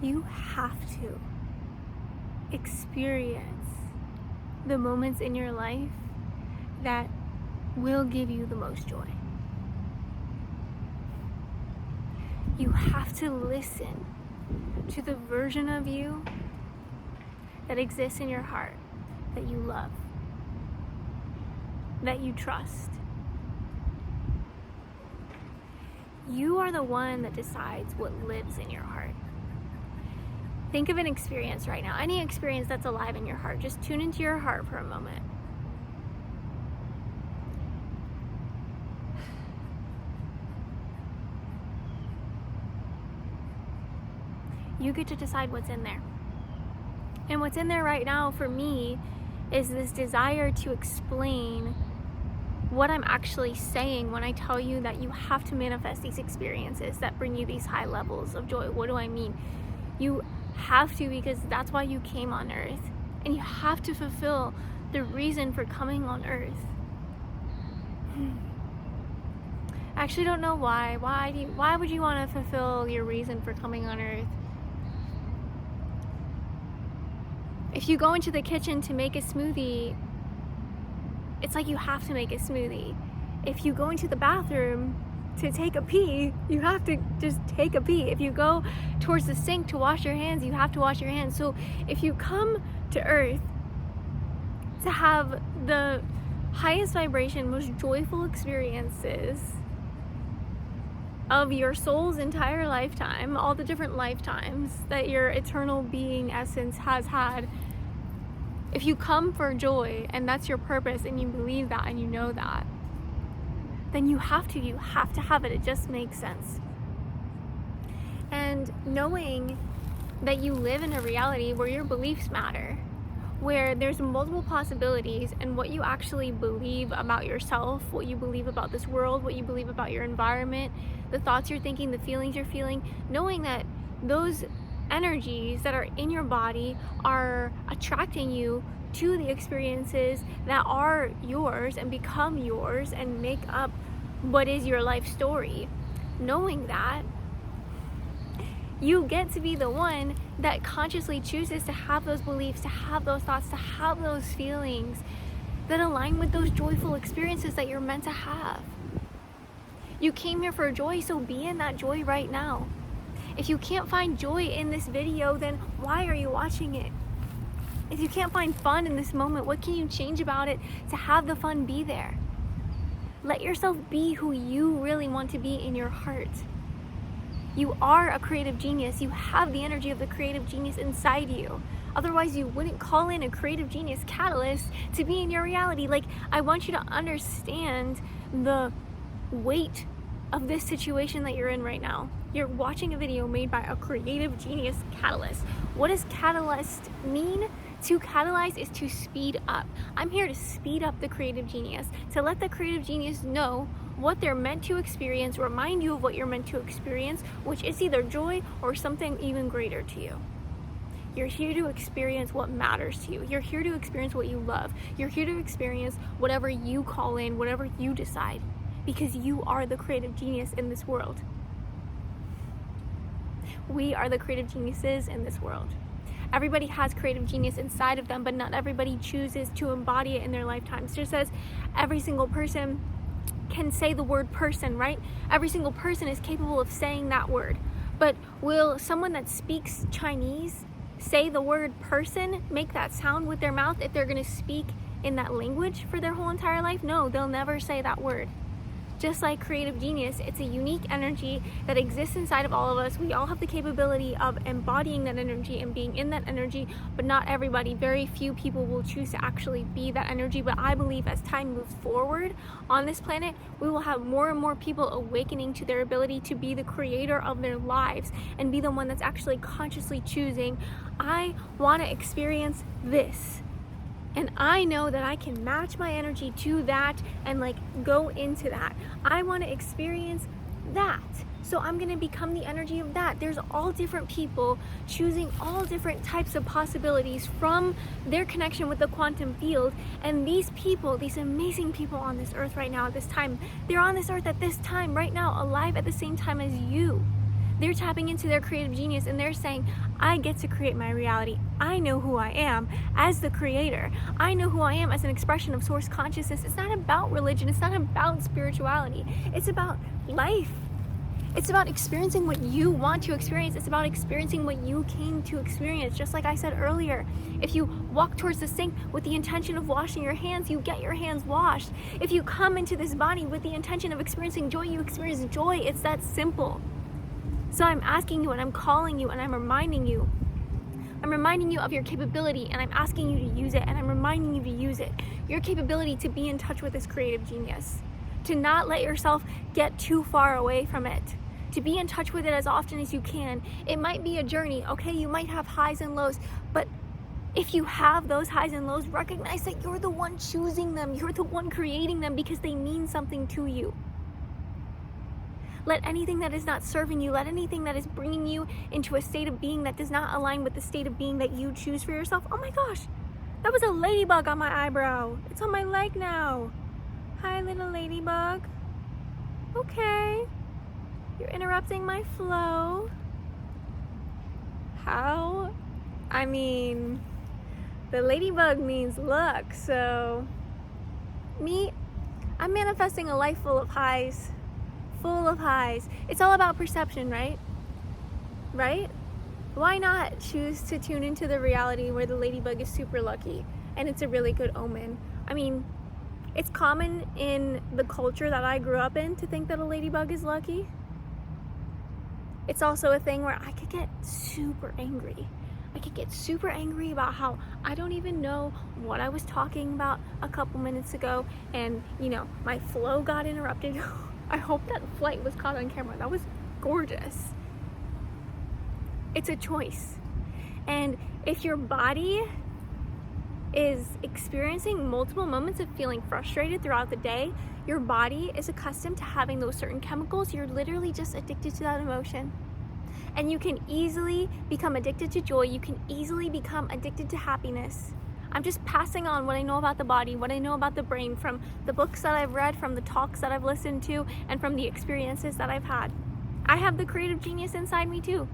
You have to experience the moments in your life that will give you the most joy. You have to listen to the version of you that exists in your heart, that you love, that you trust. You are the one that decides what lives in your heart. Think of an experience right now, any experience that's alive in your heart. Just tune into your heart for a moment. You get to decide what's in there. And what's in there right now for me is this desire to explain what I'm actually saying when I tell you that you have to manifest these experiences that bring you these high levels of joy. What do I mean? You have to, because that's why you came on earth. And you have to fulfill the reason for coming on earth. I actually don't know why. Why would you want to fulfill your reason for coming on earth? If you go into the kitchen to make a smoothie, it's like you have to make a smoothie. If you go into the bathroom to take a pee, you have to just take a pee. If you go towards the sink to wash your hands, you have to wash your hands. So if you come to earth to have the highest vibration, most joyful experiences of your soul's entire lifetime, all the different lifetimes that your eternal being essence has had, if you come for joy and that's your purpose and you believe that and you know that, then you have to have it. It just makes sense. And knowing that you live in a reality where your beliefs matter, where there's multiple possibilities, and what you actually believe about yourself, what you believe about this world, what you believe about your environment, the thoughts you're thinking, the feelings you're feeling, knowing that those energies that are in your body are attracting you to the experiences that are yours and become yours and make up what is your life story. Knowing that, you get to be the one that consciously chooses to have those beliefs, to have those thoughts, to have those feelings that align with those joyful experiences that you're meant to have. You came here for joy, so be in that joy right now. If you can't find joy in this video, then why are you watching it? If you can't find fun in this moment, what can you change about it to have the fun be there? Let yourself be who you really want to be in your heart. You are a creative genius. You have the energy of the creative genius inside you. Otherwise, you wouldn't call in a creative genius catalyst to be in your reality. Like, I want you to understand the weight of this situation that you're in right now. You're watching a video made by a creative genius catalyst. What does catalyst mean? To catalyze is to speed up. I'm here to speed up the creative genius, to let the creative genius know what they're meant to experience, remind you of what you're meant to experience, which is either joy or something even greater to you. You're here to experience what matters to you. You're here to experience what you love. You're here to experience whatever you call in, whatever you decide, because you are the creative genius in this world. We are the creative geniuses in this world. Everybody has creative genius inside of them, but not everybody chooses to embody it in their lifetimes. Just as every single person can say the word person, right? Every single person is capable of saying that word. But will someone that speaks Chinese say the word person, make that sound with their mouth if they're going to speak in that language for their whole entire life? No, they'll never say that word. Just like creative genius, it's a unique energy that exists inside of all of us. We all have the capability of embodying that energy and being in that energy, but not everybody. Very few people will choose to actually be that energy. But I believe as time moves forward on this planet, we will have more and more people awakening to their ability to be the creator of their lives and be the one that's actually consciously choosing, I want to experience this. And I know that I can match my energy to that and go into that. I want to experience that. So I'm going to become the energy of that. There's all different people choosing all different types of possibilities from their connection with the quantum field. And these people, these amazing people on this earth right now at this time, they're on this earth at this time right now, alive at the same time as you. They're tapping into their creative genius and they're saying, I get to create my reality. I know who I am as the creator. I know who I am as an expression of source consciousness. It's not about religion. It's not about spirituality. It's about life. It's about experiencing what you want to experience. It's about experiencing what you came to experience. Just like I said earlier, if you walk towards the sink with the intention of washing your hands, you get your hands washed. If you come into this body with the intention of experiencing joy, you experience joy. It's that simple. So I'm asking you and I'm calling you and I'm reminding you. I'm reminding you of your capability and I'm asking you to use it and I'm reminding you to use it. Your capability to be in touch with this creative genius. To not let yourself get too far away from it. To be in touch with it as often as you can. It might be a journey, okay? You might have highs and lows, but if you have those highs and lows, recognize that you're the one choosing them. You're the one creating them because they mean something to you. Let anything that is not serving you, let anything that is bringing you into a state of being that does not align with the state of being that you choose for yourself. Oh my gosh, that was a ladybug on my eyebrow. It's on my leg now. Hi, little ladybug. Okay. You're interrupting my flow. How? I mean, the ladybug means luck, so I'm manifesting a life full of highs. Full of highs. It's all about perception, right? Right? Why not choose to tune into the reality where the ladybug is super lucky and it's a really good omen? I mean, it's common in the culture that I grew up in to think that a ladybug is lucky. It's also a thing where I could get super angry. I could get super angry about how I don't even know what I was talking about a couple minutes ago and, my flow got interrupted. I hope that flight was caught on camera. That was gorgeous. It's a choice. And if your body is experiencing multiple moments of feeling frustrated throughout the day, your body is accustomed to having those certain chemicals. You're literally just addicted to that emotion. And you can easily become addicted to joy. You can easily become addicted to happiness. I'm just passing on what I know about the body, what I know about the brain from the books that I've read, from the talks that I've listened to, and from the experiences that I've had. I have the creative genius inside me too.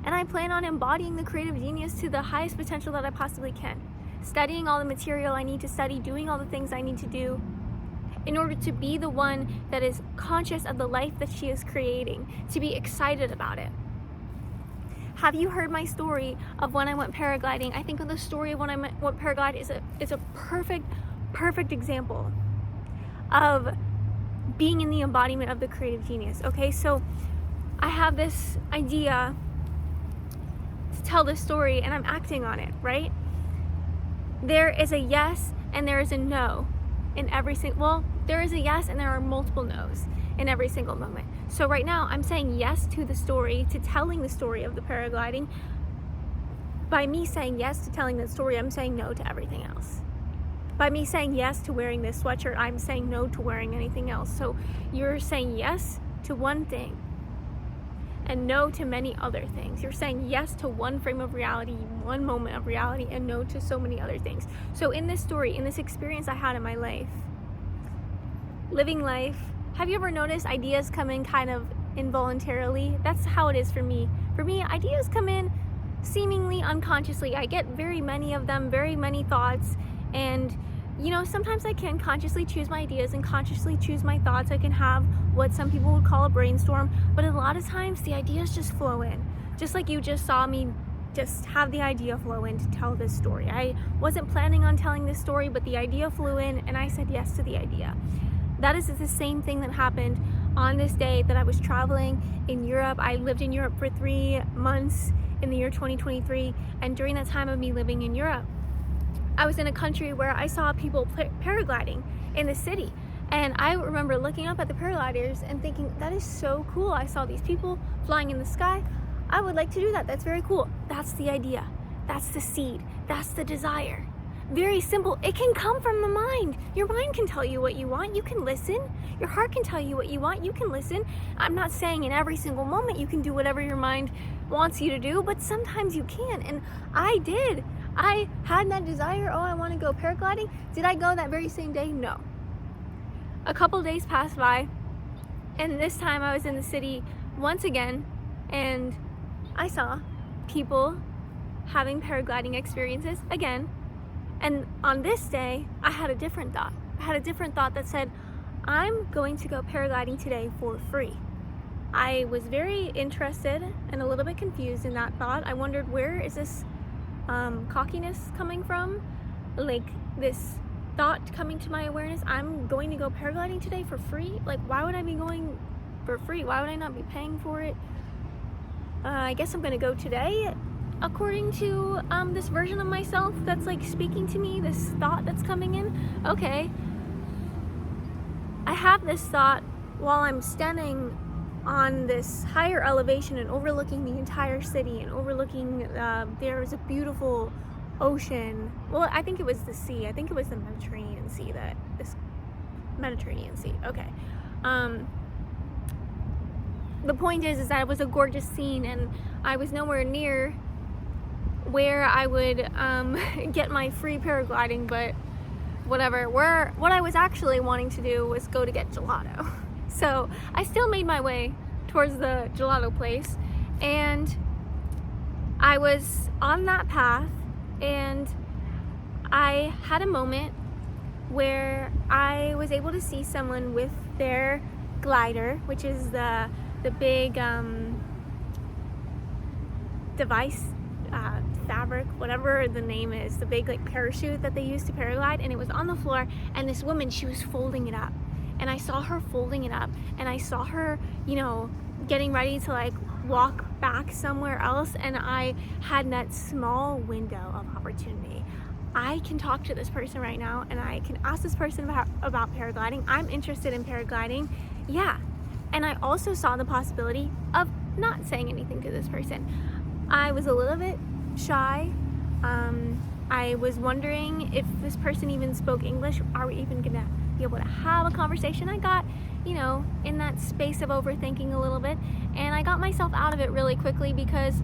And I plan on embodying the creative genius to the highest potential that I possibly can. Studying all the material I need to study, doing all the things I need to do in order to be the one that is conscious of the life that she is creating, to be excited about it. Have you heard my story of when I went paragliding? I think the story of when I went paragliding is a perfect example of being in the embodiment of the creative genius. Okay, so I have this idea to tell this story and I'm acting on it, right? There is a yes and there is a no in every single, there is a yes and there are multiple no's in every single moment. So right now I'm saying yes to the story, to telling the story of the paragliding. By me saying yes to telling the story, I'm saying no to everything else. By me saying yes to wearing this sweatshirt, I'm saying no to wearing anything else. So you're saying yes to one thing and no to many other things. You're saying yes to one frame of reality, one moment of reality, and no to so many other things. So in this story, in this experience I had in my life, living life, have you ever noticed ideas come in kind of involuntarily? That's how it is for me. For me, ideas come in seemingly unconsciously. I get very many of them, very many thoughts, and sometimes I can consciously choose my ideas and consciously choose my thoughts. I can have what some people would call a brainstorm, but a lot of times the ideas just flow in. Just like you just saw me just have the idea flow in to tell this story. I wasn't planning on telling this story, but the idea flew in and I said yes to the idea. That is the same thing that happened on this day that I was traveling in Europe. I lived in Europe for 3 months in the year 2023, and during that time of me living in Europe, I was in a country where I saw people paragliding in the city. And I remember looking up at the paragliders and thinking, that is so cool. I saw these people flying in the sky. I would like to do that. That's very cool. That's the idea. That's the seed. That's the desire. Very simple. It can come from the mind. Your mind can tell you what you want. You can listen. Your heart can tell you what you want. You can listen. I'm not saying in every single moment you can do whatever your mind wants you to do, but sometimes you can. And I did. I had that desire. Oh, I want to go paragliding. Did I go that very same day? No. A couple days passed by, and this time I was in the city once again, and I saw people having paragliding experiences again. And on this day, I had a different thought. I had a different thought that said, I'm going to go paragliding today for free. I was very interested and a little bit confused in that thought. I wondered, where is this cockiness coming from? Like, this thought coming to my awareness, I'm going to go paragliding today for free? Like, why would I be going for free? Why would I not be paying for it? I guess I'm gonna go today, according to this version of myself that's like speaking to me, this thought that's coming in. Okay, I have this thought while I'm standing on this higher elevation and overlooking the entire city and overlooking there's a beautiful ocean. Well, I think it was the sea. I think it was the Mediterranean Sea. Mediterranean Sea. Okay. The point is that it was a gorgeous scene, and I was nowhere near where I would get my free paragliding, but whatever. What I was actually wanting to do was go to get gelato. So I still made my way towards the gelato place, and I was on that path, and I had a moment where I was able to see someone with their glider, which is the big device, fabric, whatever the name is, the big like parachute that they use to paraglide, and it was on the floor, and this woman, she was folding it up, and I saw her folding it up, and I saw her, getting ready to like walk back somewhere else, and I had that small window of opportunity. I can talk to this person right now, and I can ask this person about paragliding. I'm interested in paragliding. Yeah. And I also saw the possibility of not saying anything to this person. I was a little bit shy. I was wondering if this person even spoke English. Are we even gonna be able to have a conversation? I got, in that space of overthinking a little bit, and I got myself out of it really quickly because,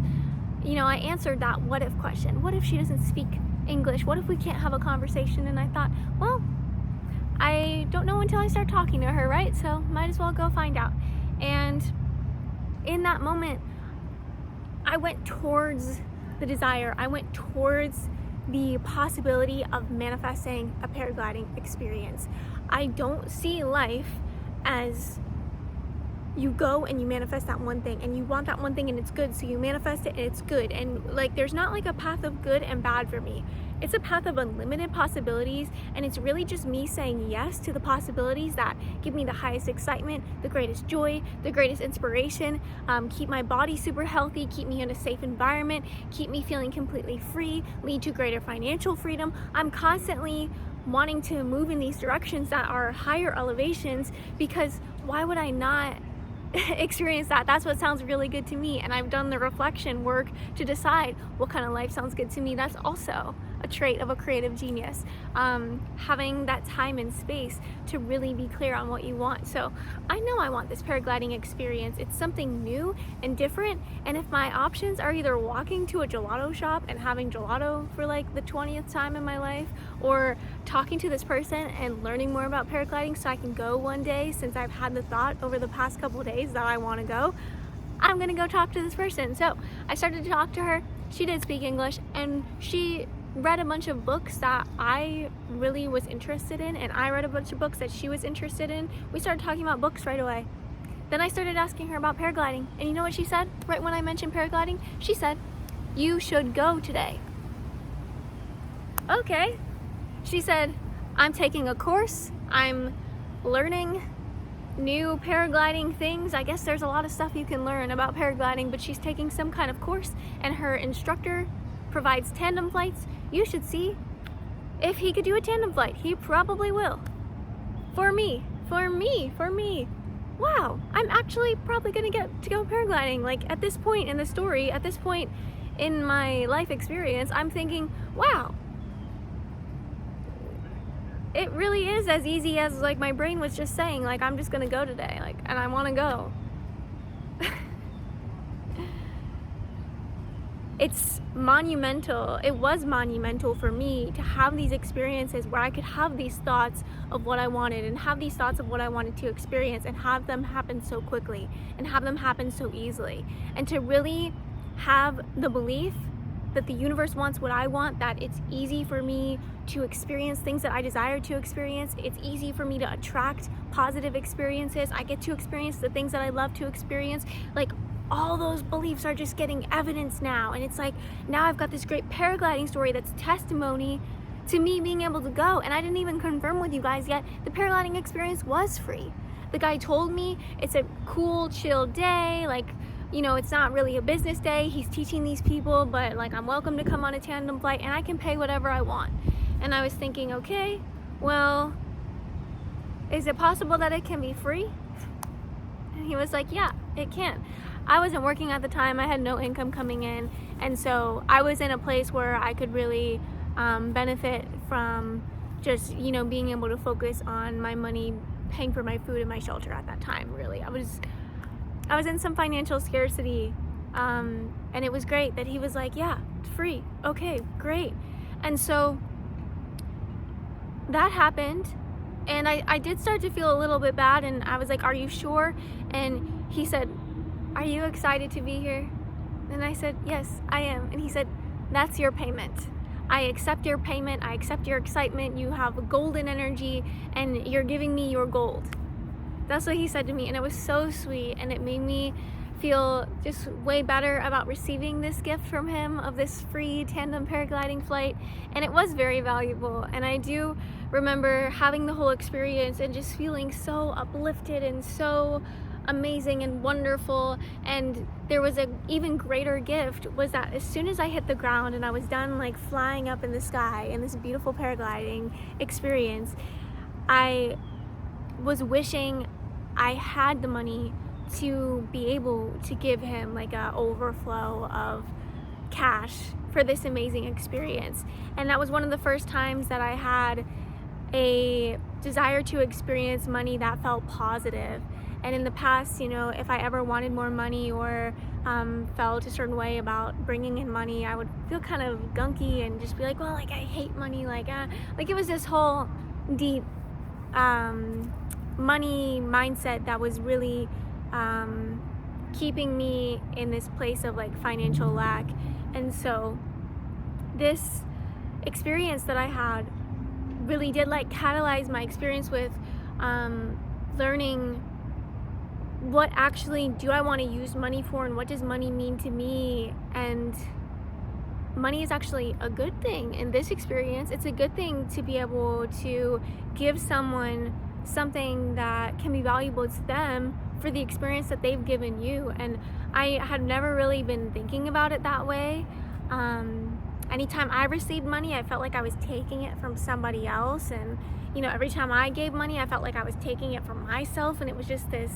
I answered that what if question. What if she doesn't speak English? What if we can't have a conversation? And I thought, well, I don't know until I start talking to her, right? So might as well go find out. And in that moment, I went towards the desire. I went towards the possibility of manifesting a paragliding experience. I don't see life as you go and you manifest that one thing, and you want that one thing and it's good, so you manifest it and it's good. And like, there's not like a path of good and bad for me. It's a path of unlimited possibilities, and it's really just me saying yes to the possibilities that give me the highest excitement, the greatest joy, the greatest inspiration, keep my body super healthy, keep me in a safe environment, keep me feeling completely free, lead to greater financial freedom. I'm constantly wanting to move in these directions that are higher elevations, because why would I not experience that? That's what sounds really good to me, and I've done the reflection work to decide what kind of life sounds good to me. That's also a trait of a creative genius, having that time and space to really be clear on what you want. So I know I want this paragliding experience. It's something new and different, and if my options are either walking to a gelato shop and having gelato for like the 20th time in my life, or talking to this person and learning more about paragliding so I can go one day, since I've had the thought over the past couple of days that I want to go, I'm gonna go talk to this person. So I started to talk to her. She did speak English, and she read a bunch of books that I really was interested in, and I read a bunch of books that she was interested in. We started talking about books right away. Then I started asking her about paragliding, and you know what she said right when I mentioned paragliding? She said, "You should go today." Okay. She said, "I'm taking a course, I'm learning new paragliding things. I guess there's a lot of stuff you can learn about paragliding, but she's taking some kind of course, and her instructor provides tandem flights. You should see if he could do a tandem flight. He probably will. For me. Wow, I'm actually probably gonna get to go paragliding. Like, at this point in the story, at this point in my life experience, I'm thinking, wow, it really is as easy as like my brain was just saying, like, I'm just gonna go today, like, and I want to go. it's monumental. It was monumental for me to have these experiences where I could have these thoughts of what I wanted and have these thoughts of what I wanted to experience and have them happen so quickly and have them happen so easily. And to really have the belief that the universe wants what I want, that it's easy for me to experience things that I desire to experience. It's easy for me to attract positive experiences. I get to experience the things that I love to experience. Like, all those beliefs are just getting evidence now. And it's like, now I've got this great paragliding story that's testimony to me being able to go. And I didn't even confirm with you guys yet, the paragliding experience was free. The guy told me it's a cool, chill day. Like, you know, it's not really a business day. He's teaching these people, but like, I'm welcome to come on a tandem flight and I can pay whatever I want. And I was thinking, okay, well, is it possible that it can be free? And he was like, yeah, it can. I wasn't working at the time. I had no income coming in. And so I was in a place where I could really benefit from just, you know, being able to focus on my money, paying for my food and my shelter at that time, really. I was in some financial scarcity. And it was great that he was like, yeah, it's free. Okay, great. And so that happened. And I did start to feel a little bit bad. And I was like, are you sure? And he said, are you excited to be here? And I said, yes, I am. And he said, that's your payment. I accept your payment. I accept your excitement. You have a golden energy and you're giving me your gold. That's what he said to me. And it was so sweet. And it made me feel just way better about receiving this gift from him of this free tandem paragliding flight. And it was very valuable. And I do remember having the whole experience and just feeling so uplifted and so amazing and wonderful. And there was an even greater gift, was that as soon as I hit the ground and I was done like flying up in the sky in this beautiful paragliding experience, I was wishing I had the money to be able to give him like a overflow of cash for this amazing experience. And that was one of the first times that I had a desire to experience money that felt positive. And in the past, you know, if I ever wanted more money or felt a certain way about bringing in money, I would feel kind of gunky and just be like, well, like I hate money, like it was this whole deep money mindset that was really keeping me in this place of like financial lack. And so this experience that I had really did like catalyze my experience with learning what actually do I want to use money for and what does money mean to me. And money is actually a good thing in this experience. It's a good thing to be able to give someone something that can be valuable to them for the experience that they've given you. And I had never really been thinking about it that way. Anytime I received money, I felt like I was taking it from somebody else. And, you know, every time I gave money, I felt like I was taking it from myself. And it was just this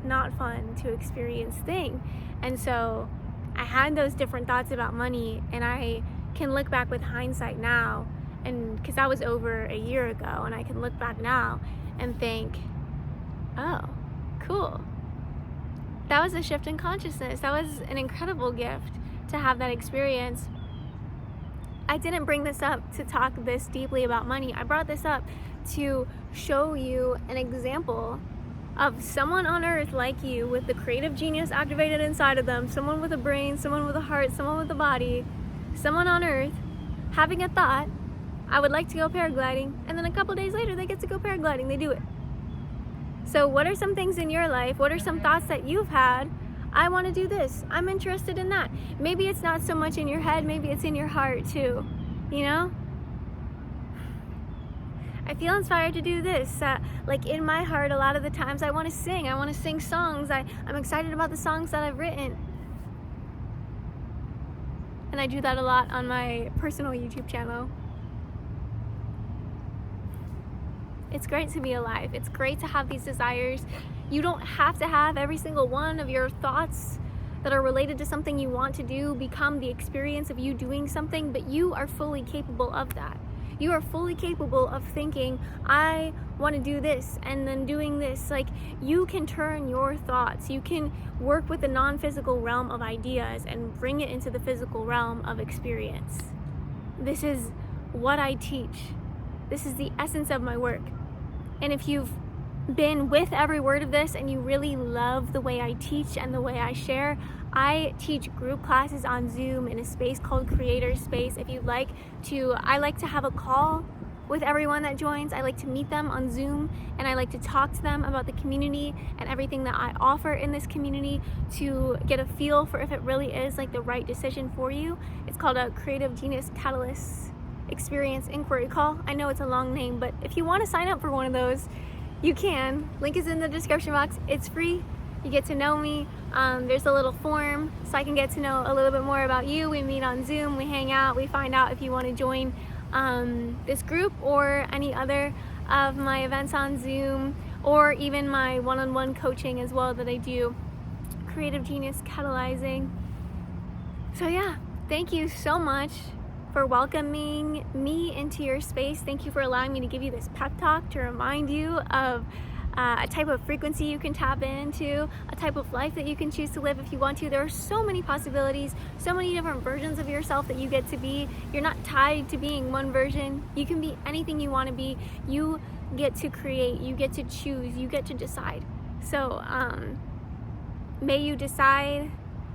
not fun to experience thing. And so I had those different thoughts about money, and I can look back with hindsight now, and because that was over a year ago, and I can look back now and think, oh, cool. That was a shift in consciousness. That was an incredible gift to have that experience. I didn't bring this up to talk this deeply about money. I brought this up to show you an example of someone on earth like you with the creative genius activated inside of them, someone with a brain, someone with a heart, someone with a body, someone on earth having a thought, I would like to go paragliding, and then a couple days later they get to go paragliding, they do it. So what are some things in your life? What are some thoughts that you've had? I want to do this. I'm interested in that. Maybe it's not so much in your head, maybe it's in your heart too, you know? I feel inspired to do this. Like in my heart, a lot of the times I want to sing. I want to sing songs. I'm excited about the songs that I've written. And I do that a lot on my personal YouTube channel. It's great to be alive. It's great to have these desires. You don't have to have every single one of your thoughts that are related to something you want to do become the experience of you doing something, but you are fully capable of that. You are fully capable of thinking, I want to do this, and then doing this. Like, you can turn your thoughts, you can work with the non-physical realm of ideas and bring it into the physical realm of experience. This is what I teach. This is the essence of my work. And if you've been with every word of this and you really love the way I teach and the way I share, I teach group classes on Zoom in a space called Creator Space. If you'd like to, I like to have a call with everyone that joins. I like to meet them on Zoom, and I like to talk to them about the community and everything that I offer in this community to get a feel for if it really is like the right decision for you. It's called a Creative Genius Catalyst Experience Inquiry Call. I know it's a long name, but if you want to sign up for one of those, you can. Link is in the description box. It's free. You get to know me. There's a little form so I can get to know a little bit more about you. We meet on Zoom, we hang out, we find out if you want to join this group or any other of my events on Zoom, or even my one-on-one coaching as well that I do, Creative Genius Catalyzing. So yeah, thank you so much for welcoming me into your space. Thank you for allowing me to give you this pep talk to remind you of a type of frequency you can tap into, a type of life that you can choose to live if you want to. There are so many possibilities, so many different versions of yourself that you get to be. You're not tied to being one version. You can be anything you want to be. You get to create, you get to choose, you get to decide. So may you decide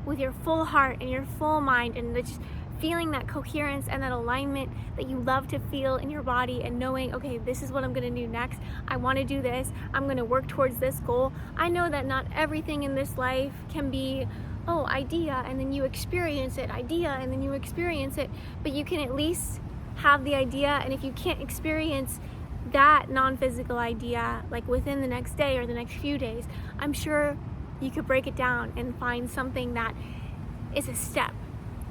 with your full heart and your full mind, and just feeling that coherence and that alignment that you love to feel in your body, and knowing, okay, this is what I'm going to do next. I want to do this. I'm going to work towards this goal. I know that not everything in this life can be, oh, idea, and then you experience it, idea, and then you experience it, but you can at least have the idea. And if you can't experience that non-physical idea like within the next day or the next few days, I'm sure you could break it down and find something that is a step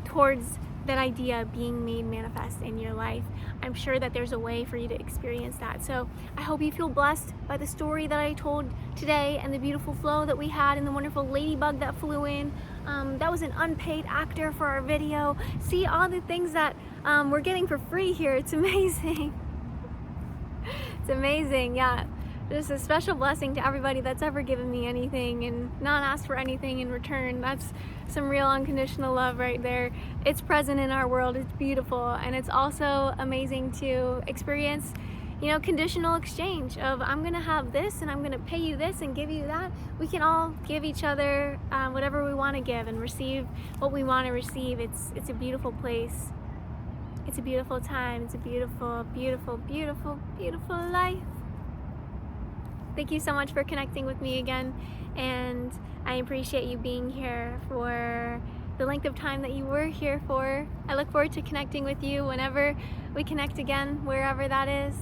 towards that idea being made manifest in your life. I'm sure that there's a way for you to experience that. So I hope you feel blessed by the story that I told today, and the beautiful flow that we had, and the wonderful ladybug that flew in. That was an unpaid actor for our video. See all the things that we're getting for free here. It's amazing. It's amazing, yeah. Just a special blessing to everybody that's ever given me anything and not asked for anything in return. That's some real unconditional love right there. It's present in our world. It's beautiful, and it's also amazing to experience, you know, conditional exchange of, I'm gonna have this and I'm gonna pay you this and give you that. We can all give each other whatever we want to give and receive what we want to receive. It's a beautiful place. It's a beautiful time. It's a beautiful, beautiful, beautiful, beautiful life. Thank you so much for connecting with me again, and I appreciate you being here for the length of time that you were here for. I look forward to connecting with you whenever we connect again, wherever that is.